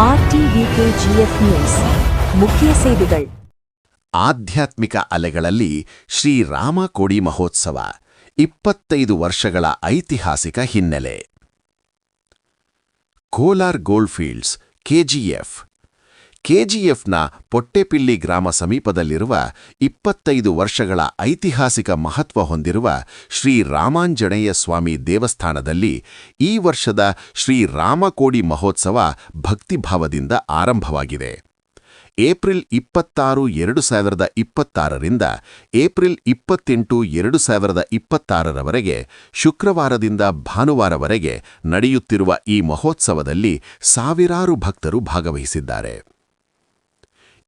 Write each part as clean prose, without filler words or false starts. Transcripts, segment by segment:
RTVKGF news ಮುಖ್ಯ ಸೇವೆಗಳು. ಆಧ್ಯಾತ್ಮಿಕ ಅಲೆಗಳಲ್ಲಿ ಶ್ರೀರಾಮ ಕೋಡಿ ಮಹೋತ್ಸವ 25 ವರ್ಷಗಳ ಐತಿಹಾಸಿಕ ಹಿನ್ನೆಲೆ. ಕೋಲಾರ್ ಗೋಲ್ಡ್ಫೀಲ್ಡ್ಸ್ ಕೆಜಿಎಫ್ನ ಪೊಟ್ಟೆಪಿಲ್ಲಿ ಗ್ರಾಮ ಸಮೀಪದಲ್ಲಿರುವ 25 ವರ್ಷಗಳ ಐತಿಹಾಸಿಕ ಮಹತ್ವ ಹೊಂದಿರುವ ಶ್ರೀರಾಮಾಂಜನೇಯ ಸ್ವಾಮಿ ದೇವಸ್ಥಾನದಲ್ಲಿ ಈ ವರ್ಷದ ಶ್ರೀರಾಮಕೋಡಿ ಮಹೋತ್ಸವ ಭಕ್ತಿಭಾವದಿಂದ ಆರಂಭವಾಗಿದೆ. ಏಪ್ರಿಲ್ 26, 2026ರಿಂದ ಏಪ್ರಿಲ್ 28, 2026ರವರೆಗೆ ಶುಕ್ರವಾರದಿಂದ ಭಾನುವಾರವರೆಗೆ ನಡೆಯುತ್ತಿರುವ ಈ ಮಹೋತ್ಸವದಲ್ಲಿ ಸಾವಿರಾರು ಭಕ್ತರು ಭಾಗವಹಿಸಿದ್ದಾರೆ.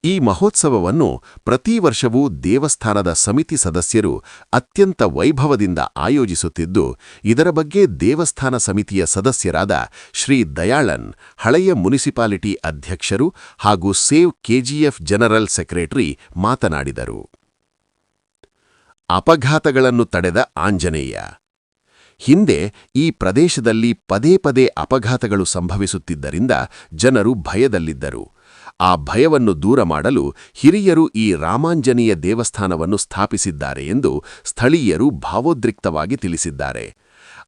ಈ ಮಹೋತ್ಸವವನ್ನು ಪ್ರತಿ ವರ್ಷವೂ ದೇವಸ್ಥಾನದ ಸಮಿತಿ ಸದಸ್ಯರು ಅತ್ಯಂತ ವೈಭವದಿಂದ ಆಯೋಜಿಸುತ್ತಿದ್ದು, ಇದರ ಬಗ್ಗೆ ದೇವಸ್ಥಾನ ಸಮಿತಿಯ ಸದಸ್ಯರಾದ ಶ್ರೀ ದಯಾಳನ್, ಹಳೆಯ ಮುನಿಸಿಪಾಲಿಟಿ ಅಧ್ಯಕ್ಷರು ಹಾಗೂ ಸೇವ್ ಕೆಜಿಎಫ್ ಜನರಲ್ ಸೆಕ್ರೆಟರಿ ಮಾತನಾಡಿದರು. ಅಪಘಾತಗಳನ್ನು ತಡೆದ ಆಂಜನೇಯ. ಹಿಂದೆ ಈ ಪ್ರದೇಶದಲ್ಲಿ ಪದೇ ಪದೇ ಅಪಘಾತಗಳು ಸಂಭವಿಸುತ್ತಿದ್ದರಿಂದ ಜನರು ಭಯದಲ್ಲಿದ್ದರು. ಆ ಭಯವನ್ನು ದೂರ ಮಾಡಲು ಹಿರಿಯರು ಈ ರಾಮಾಂಜನೇಯ ದೇವಸ್ಥಾನವನ್ನು ಸ್ಥಾಪಿಸಿದ್ದಾರೆ ಎಂದು ಸ್ಥಳೀಯರು ಭಾವೋದ್ರಿಕ್ತವಾಗಿ ತಿಳಿಸಿದ್ದಾರೆ.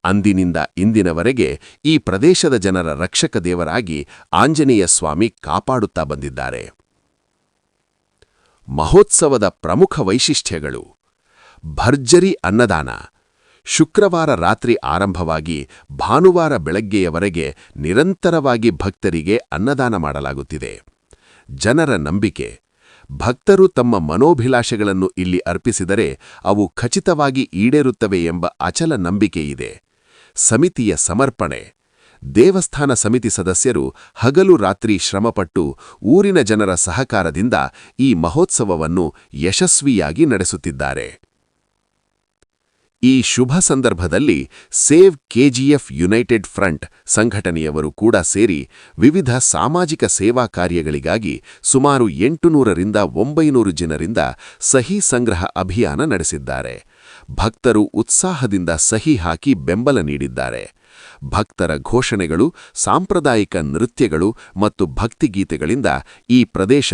ಅಂದಿನಿಂದ ಇಂದಿನವರೆಗೆ ಈ ಪ್ರದೇಶದ ಜನರ ರಕ್ಷಕ ದೇವರಾಗಿ ಆಂಜನೇಯ ಸ್ವಾಮಿ ಕಾಪಾಡುತ್ತಾ ಬಂದಿದ್ದಾರೆ. ಮಹೋತ್ಸವದ ಪ್ರಮುಖ ವೈಶಿಷ್ಟ್ಯಗಳು: ಭರ್ಜರಿ ಅನ್ನದಾನ. ಶುಕ್ರವಾರ ರಾತ್ರಿ ಆರಂಭವಾಗಿ ಭಾನುವಾರ ಬೆಳಗ್ಗೆಯವರೆಗೆ ನಿರಂತರವಾಗಿ ಭಕ್ತರಿಗೆ ಅನ್ನದಾನ ಮಾಡಲಾಗುತ್ತಿದೆ. ಜನರ ನಂಬಿಕೆ: ಭಕ್ತರು ತಮ್ಮ ಮನೋಭಿಲಾಷೆಗಳನ್ನು ಇಲ್ಲಿ ಅರ್ಪಿಸಿದರೆ ಅವು ಖಚಿತವಾಗಿ ಈಡೇರುತ್ತವೆ ಎಂಬ ಅಚಲ ನಂಬಿಕೆಯಿದೆ. ಸಮಿತಿಯ ಸಮರ್ಪಣೆ: ದೇವಸ್ಥಾನ ಸಮಿತಿ ಸದಸ್ಯರು ಹಗಲು ರಾತ್ರಿ ಶ್ರಮಪಟ್ಟು ಊರಿನ ಜನರ ಸಹಕಾರದಿಂದ ಈ ಮಹೋತ್ಸವವನ್ನು ಯಶಸ್ವಿಯಾಗಿ ನಡೆಸುತ್ತಿದ್ದಾರೆ. ಈ ಶುಭ ಸಂದರ್ಭದಲ್ಲಿ ಸೇವ್ ಕೆಜಿಎಫ್ ಯುನೈಟೆಡ್ ಫ್ರಂಟ್ ಸಂಘಟನೆಯವರು ಕೂಡ ಸೇರಿ ವಿವಿಧ ಸಾಮಾಜಿಕ ಸೇವಾ ಕಾರ್ಯಗಳಿಗಾಗಿ ಸುಮಾರು 800ರಿಂದ 900 ಜನರಿಂದ ಸಹಿ ಸಂಗ್ರಹ ಅಭಿಯಾನ ನಡೆಸಿದ್ದಾರೆ. ಭಕ್ತರು ಉತ್ಸಾಹದಿಂದ ಸಹಿ ಹಾಕಿ ಬೆಂಬಲ ನೀಡಿದ್ದಾರೆ. ಭಕ್ತರ ಘೋಷಣೆಗಳು, ಸಾಂಪ್ರದಾಯಿಕ ನೃತ್ಯಗಳು ಮತ್ತು ಭಕ್ತಿಗೀತೆಗಳಿಂದ ಈ ಪ್ರದೇಶ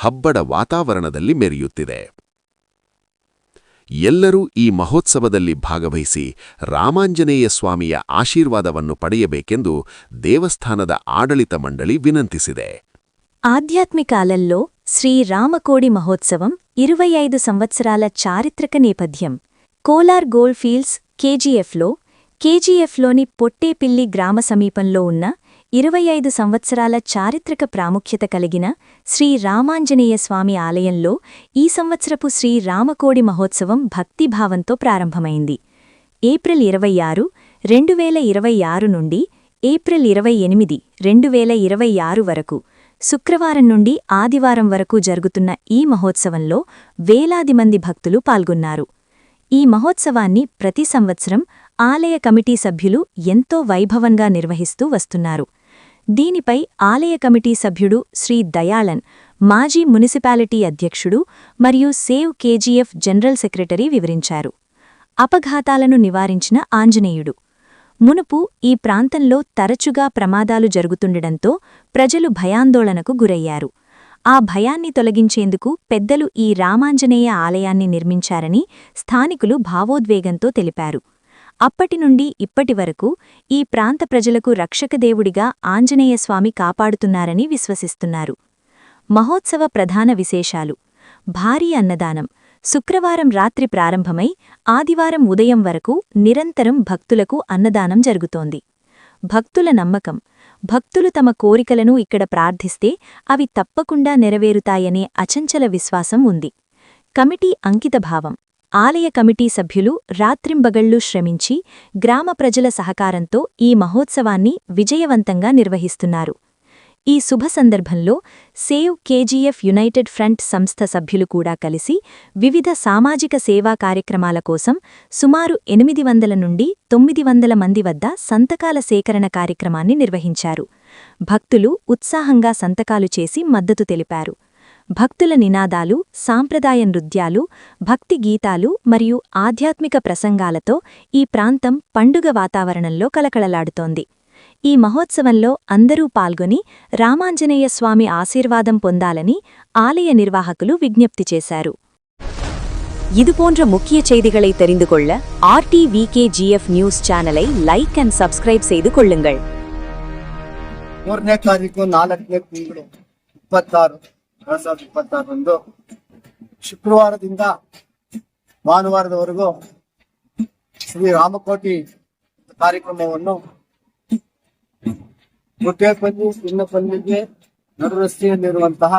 ಹಬ್ಬದ ವಾತಾವರಣದಲ್ಲಿ ಮೆರೆಯುತ್ತಿದೆ. ಎಲ್ಲರೂ ಈ ಮಹೋತ್ಸವದಲ್ಲಿ ಭಾಗವಹಿಸಿ ರಾಮಾಂಜನೇಯ ಸ್ವಾಮಿಯ ಆಶೀರ್ವಾದವನ್ನು ಪಡೆಯಬೇಕೆಂದು ದೇವಸ್ಥಾನದ ಆಡಳಿತ ಮಂಡಳಿ ವಿನಂತಿಸಿದೆ. ఆధ్యాత్మిక అలల్లో శ్రీరామకోడి మహోత్సవం 25 సంవత్సరాల చారిత్రక నేపథ్యం. కోలార్ గోల్డ్ఫీల్డ్స్ కేజీఎఫ్లోని పొట్టేపిల్లి గ్రామ సమీపంలో ఉన్న 25 సంవత్సరాల చారిత్రక ప్రాముఖ్యత కలిగిన శ్రీ రామాంజనేయ స్వామి ఆలయంలో ఈ సంవత్సరపు శ్రీ రామకోడి మహోత్సవం భక్తిభావంతో ప్రారంభమైంది. ఏప్రిల్ 26, 2026 నుండి ఏప్రిల్ 28, 2026 వరకు శుక్రవారం నుండి ఆదివారం వరకు జరుగుతున్న ఈ మహోత్సవంలో వేలాది మంది భక్తులు పాల్గొన్నారు. ఈ మహోత్సవాన్ని ప్రతి సంవత్సరం ఆలయ కమిటీ సభ్యులు ఎంతో వైభవంగా నిర్వహిస్తూ వస్తున్నారు. దీనిపై ఆలయ కమిటీ సభ్యుడు శ్రీ దయాళన్, మాజీ మునిసిపాలిటీ అధ్యక్షుడు మరియు సేవ్ కేజీఎఫ్ జనరల్ సెక్రటరీ వివరించారు. అపఘాతాలను నివారించిన ఆంజనేయుడు. మునుపు ఈ ప్రాంతంలో తరచుగా ప్రమాదాలు జరుగుతుండటంతో ప్రజలు భయాందోళనకు గురయ్యారు. ఆ భయాన్ని తొలగించేందుకు పెద్దలు ఈ రామాంజనేయ ఆలయాన్ని నిర్మించారని స్థానికులు భావోద్వేగంతో తెలిపారు. అప్పటినుండి ఇప్పటివరకు ఈ ప్రాంత ప్రజలకు రక్షకదేవుడిగా ఆంజనేయస్వామి కాపాడుతున్నారని విశ్వసిస్తున్నారు. మహోత్సవ ప్రధాన విశేషాలు: భారీ అన్నదానం. శుక్రవారం రాత్రి ప్రారంభమై ఆదివారం ఉదయం వరకు నిరంతరం భక్తులకు అన్నదానం జరుగుతోంది. భక్తుల నమ్మకం: భక్తులు తమ కోరికలను ఇక్కడ ప్రార్థిస్తే అవి తప్పకుండా నెరవేరుతాయనే అచంచల విశ్వాసం ఉంది. కమిటీ అంకితభావం: ఆలయ కమిటీ సభ్యులు రాత్రింబగళ్లు శ్రమించి గ్రామ ప్రజల సహకారంతో ఈ మహోత్సవాన్ని విజయవంతంగా నిర్వహిస్తున్నారు. ఈ శుభ సందర్భంలో సేవ్ కేజీఎఫ్ యునైటెడ్ ఫ్రంట్ సంస్థ సభ్యులు కూడా కలిసి వివిధ సామాజిక సేవా కార్యక్రమాల కోసం సుమారు 800 నుండి 900 మంది వద్ద సంతకాల సేకరణ కార్యక్రమాన్ని నిర్వహించారు. భక్తులు ఉత్సాహంగా సంతకాలు చేసి మద్దతు తెలిపారు. భక్తుల నినాదాలు, సాంప్రదాయ నృత్యాలు, భక్తి గీతాలు మరియు ఆధ్యాత్మిక ప్రసంగాలతో ఈ ప్రాంతం పండుగ వాతావరణంలో కలకలలాడుతోంది. ఈ మహోత్సవంలో అందరూ పాల్గొని రామాంజనేయ స్వామి ఆశీర్వాదం పొందాలని ఆలయ నిర్వాహకులు విజ్ఞప్తి చేశారు. இதுபோன்ற முக்கிய செய்திகளை தெரிந்து கொள்ள RTVKGF நியூஸ் சேனலை லைக் அண்ட் சப்ஸ்கிரைப் செய்து கொள்ளுங்கள். 3ನೇ ತಾರೀಕು 4ನೇ ತಿಂಗಳು 2026 ಶುಕ್ರವಾರದಿಂದ ಭಾನುವಾರದವರೆಗೂ ಶ್ರೀ ರಾಮಕೋಟಿ ಕಾರ್ಯಕ್ರಮವನ್ನು ಗುಟ್ಟೇಪಲ್ಲಿ ಚಿನ್ನಪಲ್ಲಿಗೆ ನಡು ರಸ್ತೆಯಲ್ಲಿರುವಂತಹ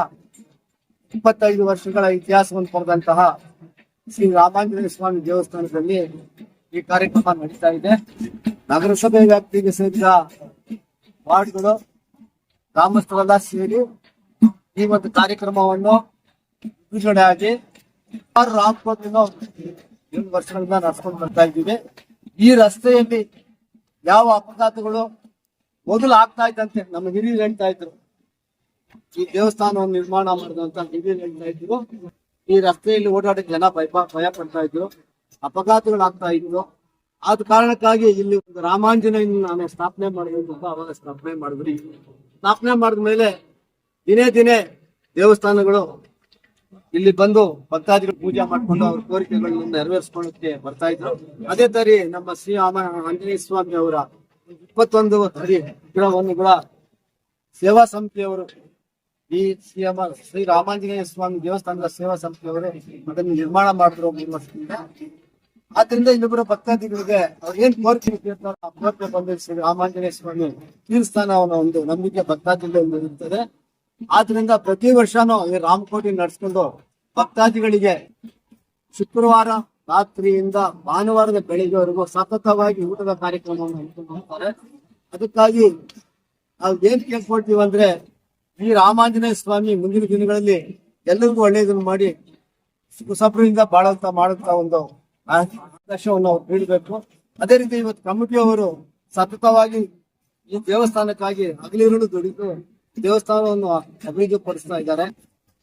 25 ವರ್ಷಗಳ ಇತಿಹಾಸವನ್ನು ಪಡೆದಂತಹ ಶ್ರೀ ರಾಮಾಂಜನೇಯ ಸ್ವಾಮಿ ದೇವಸ್ಥಾನದಲ್ಲಿ ಈ ಕಾರ್ಯಕ್ರಮ ನಡೀತಾ ಇದೆ. ನಗರಸಭೆ ವ್ಯಾಪ್ತಿಗೆ ಸೇರಿದ ವಾರ್ಡ್ಗಳು ಗ್ರಾಮಸ್ಥರೆಲ್ಲ ಸೇರಿ ಈ ಒಂದು ಕಾರ್ಯಕ್ರಮವನ್ನು ವಿಜೃಂಭಣೆ ಆಗಿ ರಾಮಕೋಟಿನ 7 ವರ್ಷಗಳಿಂದ ನಡೆಸ್ಕೊಂಡು ಬರ್ತಾ ಇದ್ದೀವಿ. ಈ ರಸ್ತೆಯಲ್ಲಿ ಯಾವ ಅಪಘಾತಗಳು ಮೊದಲು ಆಗ್ತಾ ಇದ್ದಂತೆ ನಮ್ಮ ಹಿರಿಯರು ಹೇಳ್ತಾ ಇದ್ರು, ಈ ದೇವಸ್ಥಾನವನ್ನು ನಿರ್ಮಾಣ ಮಾಡಿದಂತ ಹಿರಿಯರು ಹೇಳ್ತಾ ಇದ್ರು, ಈ ರಸ್ತೆಯಲ್ಲಿ ಓಡಾಡಕ್ಕೆ ಜನ ಭಯ ಪಡ್ತಾ ಇದ್ರು, ಅಪಘಾತಗಳಾಗ್ತಾ ಇದ್ರು. ಆದ ಕಾರಣಕ್ಕಾಗಿ ಇಲ್ಲಿ ಒಂದು ರಾಮಾಂಜನೇಯನ ನಾನು ಸ್ಥಾಪನೆ ಮಾಡಬೇಕು ಅಂತ ಅವಾಗ ಸ್ಥಾಪನೆ ಮಾಡಿದ್ರಿ. ಸ್ಥಾಪನೆ ಮಾಡಿದ ಮೇಲೆ ದಿನೇ ದಿನೇ ದೇವಸ್ಥಾನಗಳು ಇಲ್ಲಿ ಬಂದು ಭಕ್ತಾದಿಗಳು ಪೂಜೆ ಮಾಡ್ಕೊಂಡು ಅವ್ರ ಕೋರಿಕೆಗಳನ್ನು ನೆರವೇರಿಸ್ಕೊಳ್ಳಕ್ಕೆ ಬರ್ತಾ ಇದ್ರು. ಅದೇ ತರಿ ನಮ್ಮ ಶ್ರೀ ಆಂಜನೇಯ ಸ್ವಾಮಿ ಅವರ 21 ಅಡಿ ವಿಗ್ರಹವನ್ನು ಕೂಡ ಸೇವಾ ಸಮಿತಿಯವರು, ಈ ಶ್ರೀ ರಾಮಾಂಜನೇಯ ಸ್ವಾಮಿ ದೇವಸ್ಥಾನದ ಸೇವಾ ಸಮಿತಿಯವರು ಅದನ್ನು ನಿರ್ಮಾಣ ಮಾಡಿದ್ರು 3 ವರ್ಷದಿಂದ. ಆದ್ರಿಂದ ಇನ್ನೊಬ್ಬರ ಭಕ್ತಾದಿಗಳಿಗೆ ಅವ್ರು ಏನ್ ಕೋರಿಕೆ ಕೇಳ್ತಾರೋ ಆ ಕೋರಿಕೆ ಬಂದು ಶ್ರೀ ರಾಮಾಂಜನೇಯ ಸ್ವಾಮಿ ತೀರ್ಥಸ್ಥಾನ ಅನ್ನೋ ಒಂದು ನಂಬಿಕೆ ಭಕ್ತಾದಿಗಳು ಇರ್ತದೆ. ಆದ್ರಿಂದ ಪ್ರತಿ ವರ್ಷನೂ ಈ ರಾಮಕೋಟಿ ನಡೆಸ್ಕೊಂಡು ಭಕ್ತಾದಿಗಳಿಗೆ ಶುಕ್ರವಾರ ರಾತ್ರಿಯಿಂದ ಭಾನುವಾರದ ಬೆಳಿಗ್ಗೆವರೆಗೂ ಸತತವಾಗಿ ಊಟದ ಕಾರ್ಯಕ್ರಮವನ್ನು ಹಮ್ಮಿಕೊಂಡು ಹೋಗ್ತಾರೆ. ಅದಕ್ಕಾಗಿ ನಾವು ಏನ್ ಕೇಳ್ಕೊಳ್ತೀವಿ ಅಂದ್ರೆ, ಈ ರಾಮಾಂಜನೇಯ ಸ್ವಾಮಿ ಮುಂದಿನ ದಿನಗಳಲ್ಲಿ ಎಲ್ಲರಿಗೂ ಒಳ್ಳೆಯದನ್ನು ಮಾಡಿ ಸುಖಸಪ್ರದಿಂದ ಮಾಡುವಂತ ಒಂದು ಅವಕಾಶವನ್ನು ಅವ್ರು ನೀಡಬೇಕು. ಅದೇ ರೀತಿ ಇವತ್ತು ಕಮಿಟಿಯವರು ಸತತವಾಗಿ ಈ ದೇವಸ್ಥಾನಕ್ಕಾಗಿ ಹಗಲಿರುಳು ದುಡಿದು ದೇವಸ್ಥಾನವನ್ನು ಅಭಿವೃದ್ಧಿಪಡಿಸ್ತಾ ಇದ್ದಾರೆ.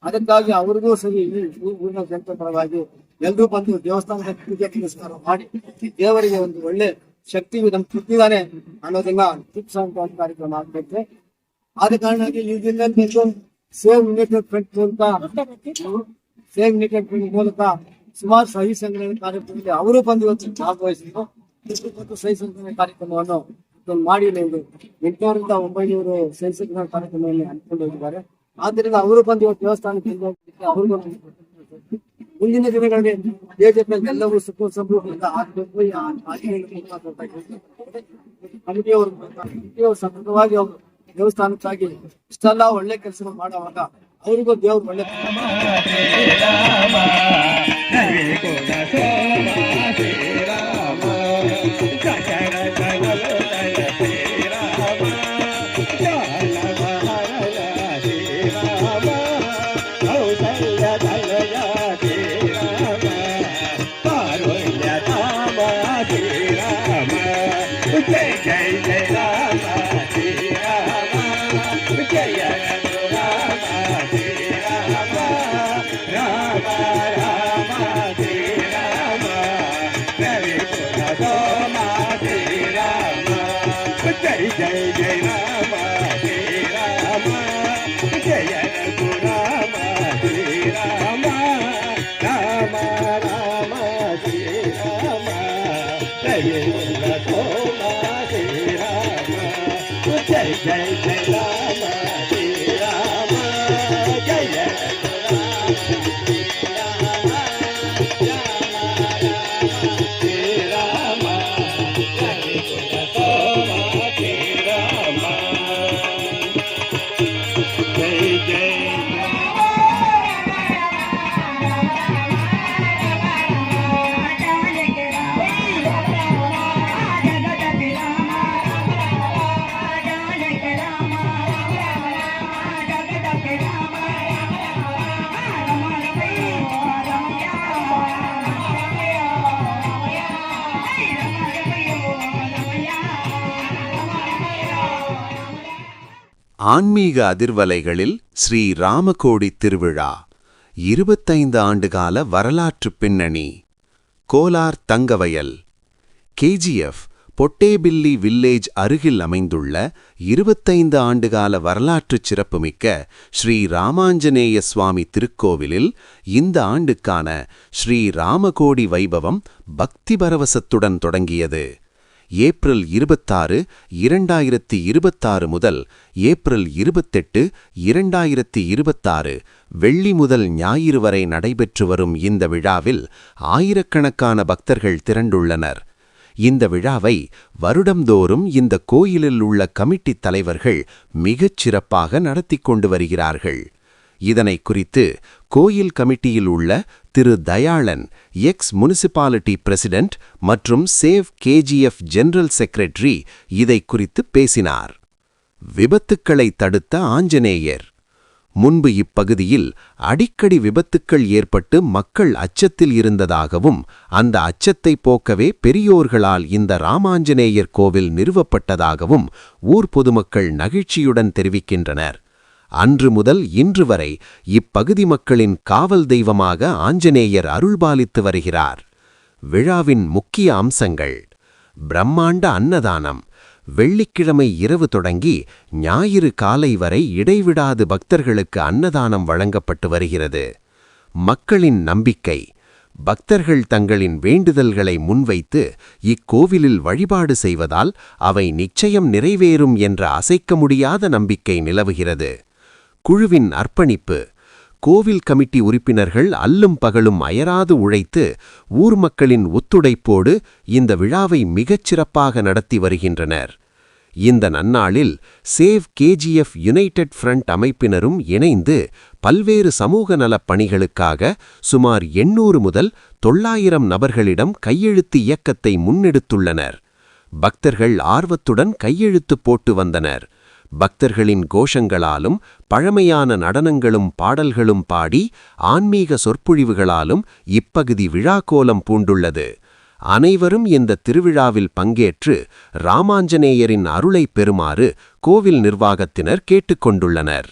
ಅದಕ್ಕಾಗಿ ಅವ್ರಿಗೂ ಸರಿ ಈ ಊರಿನ ಜನತೆ ಪರವಾಗಿ ಎಲ್ಲರೂ ಬಂದು ದೇವಸ್ಥಾನದ ಪೂಜೆ ಪುನಸ್ಕಾರ ಮಾಡಿ ದೇವರಿಗೆ ಒಂದು ಒಳ್ಳೆ ಶಕ್ತಿ ನಮ್ಗೆ ಕೊಟ್ಟಿದ್ದಾನೆ ಅನ್ನೋದನ್ನ ತೋರಿಸುವಂತ ಒಂದು ಕಾರ್ಯಕ್ರಮ ಆಗ್ತೈತೆ. ಆದ ಕಾರಣವಾಗಿ ಈ ದಿನದಲ್ಲಿ ಸೇವ್ ಯುನೈಟೆಡ್ ಫ್ರಂಟ್ ಮೂಲಕ ಸುಮಾರು ಸಹಿ ಸಂಗ್ರಹಣೆ ಕಾರ್ಯಕ್ರಮದಲ್ಲಿ ಅವರು ಬಂದು ಇವತ್ತು ಭಾಗವಹಿಸಿದ್ರು. ಮತ್ತು ಸಹಿ ಸಂಗ್ರಹಣೆ ಕಾರ್ಯಕ್ರಮವನ್ನು ಮಾಡಿ 800ರಿಂದ 900 ಸಹಿ ಸಂಗ್ರಹಣೆ ಕಾರ್ಯಕ್ರಮದಲ್ಲಿ ಹಮ್ಮಿಕೊಂಡು ಹೋಗಿದ್ದಾರೆ. ಆದ್ದರಿಂದ ಅವರು ಬಂದು ಇವತ್ತು ದೇವಸ್ಥಾನಕ್ಕೆ ಅವ್ರಿಗೂ ಮುಂದಿನ ದಿನಗಳಲ್ಲಿ ದೇಶದಲ್ಲಿ ಎಲ್ಲವೂ ಸುಖ ಸಮೃದ್ಧಿಯಿಂದ ಆಗಬೇಕು. ಕಮಿಟಿಯವರು ಸತತವಾಗಿ ಅವರು ದೇವಸ್ಥಾನಕ್ಕಾಗಿ ಇಷ್ಟೆಲ್ಲ ಒಳ್ಳೆ ಕೆಲಸ ಮಾಡುವಾಗ ಅವರಿಗೂ ದೇವ್ರು ಒಳ್ಳೆ ஆன்மீக அதிர்வலைகளில் ஸ்ரீ ராமகோடி திருவிழா 25 ஆண்டுகால வரலாற்றுப் பின்னணி. கோலார் தங்கவயல். KGF பொட்டேபில்லி வில்லேஜ் அருகில் அமைந்துள்ள 25 ஆண்டுகால வரலாற்றுச் சிறப்புமிக்க ஸ்ரீ ராமாஞ்சநேய சுவாமி திருக்கோவிலில் இந்த ஆண்டுக்கான ஸ்ரீ ராமகோடி வைபவம் பக்தி பரவசத்துடன் தொடங்கியது. ஏப்ரல் 26, 2026 முதல் ஏப்ரல் 28, 2026 வெள்ளி முதல் ஞாயிறு வரை நடைபெற்று வரும் இந்த விழாவில் ஆயிரக்கணக்கான பக்தர்கள் திரண்டுள்ளனர். இந்த விழாவை வருடந்தோறும் இந்த கோயிலில் உள்ள கமிட்டி தலைவர்கள் மிகச் சிறப்பாக நடத்திக் கொண்டு வருகிறார்கள். இதனை குறித்து கோயில் கமிட்டியில் உள்ள திரு தயாளன், எக்ஸ் முனிசிபாலிட்டி பிரசிடென்ட் மற்றும் சேவ் கேஜிஎஃப் ஜெனரல் செக்ரட்டரி இதை குறித்து பேசினார். விபத்துக்களை தடுத்த ஆஞ்சநேயர். முன்பு இப்பகுதியில் அடிக்கடி விபத்துக்கள் ஏற்பட்டு மக்கள் அச்சத்தில் இருந்ததாகவும் அந்த அச்சத்தை போக்கவே பெரியோர்களால் இந்த ராமாஞ்சநேயர் கோவில் நிறுவப்பட்டதாகவும் ஊர் பொதுமக்கள் நகிழ்ச்சியுடன் தெரிவிக்கின்றனர். அன்று முதல் இன்று வரை இப்பகுதி மக்களின் காவல் தெய்வமாக ஆஞ்சநேயர் அருள்பாலித்து வருகிறார். விழாவின் முக்கிய அம்சங்கள்: பிரம்மாண்ட அன்னதானம். வெள்ளிக்கிழமை இரவு தொடங்கி ஞாயிறு காலை வரை இடைவிடாது பக்தர்களுக்கு அன்னதானம் வழங்கப்பட்டு வருகிறது. மக்களின் நம்பிக்கை. பக்தர்கள் தங்களின் வேண்டுதல்களை முன்வைத்து இக்கோவிலில் வழிபாடு செய்வதால் அவை நிச்சயம் நிறைவேறும் என்ற அசைக்க முடியாத நம்பிக்கை நிலவுகிறது. குழுவின் அர்ப்பணிப்பு. கோவில் கமிட்டி உறுப்பினர்கள் அல்லும் பகலும் அயராது உழைத்து ஊர் மக்களின் ஒத்துழைப்போடு இந்த விழாவை மிகச்சிறப்பாக நடத்தி வருகின்றனர். இந்த நன்னாளில் சேவ் கேஜிஎஃப் யுனைடெட் ஃப்ரண்ட் அமைப்பினரும் இணைந்து பல்வேறு சமூக நலப் பணிகளுக்காக சுமார் 800 முதல் 900 நபர்களிடம் கையெழுத்து இயக்கத்தை முன்னெடுத்துள்ளனர். பக்தர்கள் ஆர்வத்துடன் கையெழுத்து போட்டு வந்தனர். பக்தர்களின் கோஷங்களாலும் பழமையான நடனங்களும் பாடல்களும் பாடி ஆன்மீக சொற்பொழிவுகளாலும் இப்பகுதி விழாக்கோலம் பூண்டுள்ளது. அனைவரும் இந்த திருவிழாவில் பங்கேற்று ராமாஞ்சநேயரின் அருளை பெறுமாறு கோவில் நிர்வாகத்தினர் கேட்டுக்கொண்டுள்ளனர்.